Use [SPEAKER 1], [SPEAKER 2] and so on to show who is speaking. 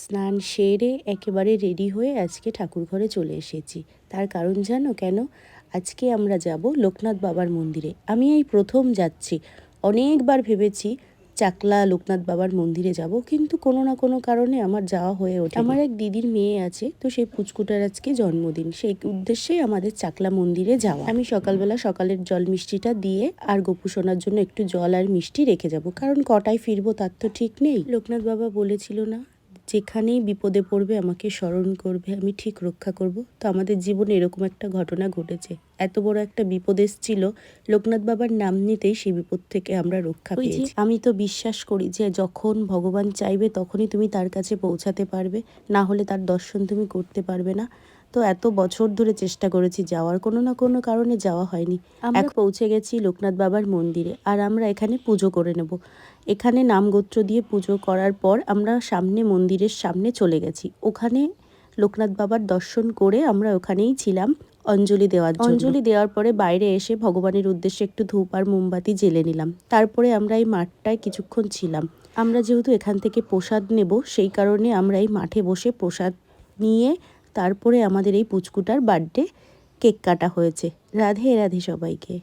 [SPEAKER 1] স্নান সেরে একেবারে রেডি হয়ে আজকে ঠাকুর ঘরে চলে এসেছি। তার কারণ জানো কেন? আজকে আমরা যাব লোকনাথ বাবার মন্দিরে। আমি এই প্রথম যাচ্ছি। অনেকবার ভেবেছি চাকলা লোকনাথ বাবার মন্দিরে যাব, কিন্তু কোনো না কোনো কারণে আমার যাওয়া হয়ে ওঠে। আমার এক দিদির মেয়ে আছে, তো সেই পুচকুটার আজকে জন্মদিন, সেই উদ্দেশ্যে আমাদের চাকলা মন্দিরে যাওয়া। আমি সকালবেলা সকালের জল মিষ্টিটা দিয়ে আর গোপু সোনার জন্য একটু জল আর মিষ্টি রেখে যাব, কারণ কটায় ফিরবো তার তো ঠিক নেই। লোকনাথ বাবা বলেছিল না, যেখানেই বিপদে পড়বে আমাকে স্মরণ করবে, আমি ঠিক রক্ষা করব। তো আমাদের জীবনে এরকম একটা ঘটনা ঘটেছে। এত বড় একটা বিপদ এসেছিল, লোকনাথ বাবার নাম নিতেই সেই বিপদ থেকে আমরা রক্ষা পেয়েছি। আমি তো বিশ্বাস করি যে যখন ভগবান চাইবে তখনই তুমি তার কাছে পৌঁছাতে পারবে, না হলে তার দর্শন তুমি করতে পারবে না। তো এত বছর ধরে চেষ্টা করেছি যাওয়ার, কোনো না কোনো কারণে যাওয়া হয়নি। আমরা পৌঁছে গেছি লোকনাথ বাবার মন্দিরে, আর আমরা এখানে পুজো করে নেব। এখানে নামগোত্র দিয়ে পুজো করার পর আমরা সামনে মন্দিরের সামনে চলে গেছি। ওখানে লোকনাথ বাবার দর্শন করে আমরা ওখানেই ছিলাম অঞ্জলি দেওয়ার জন্য। অঞ্জলি দেওয়ার পরে বাইরে এসে ভগবানের উদ্দেশ্যে একটু ধূপ আর মোমবাতি জ্বেলে নিলাম। তারপরে আমরা এই মাঠটায় কিছুক্ষণ ছিলাম। আমরা যেহেতু এখান থেকে প্রসাদ নেব, সেই কারণে আমরা এই মাঠে বসে প্রসাদ নিয়ে তারপরে আমাদের এই পুচকুটার বার্থডে কেক কাটা হয়েছে। রাধে রাধে সবাইকে।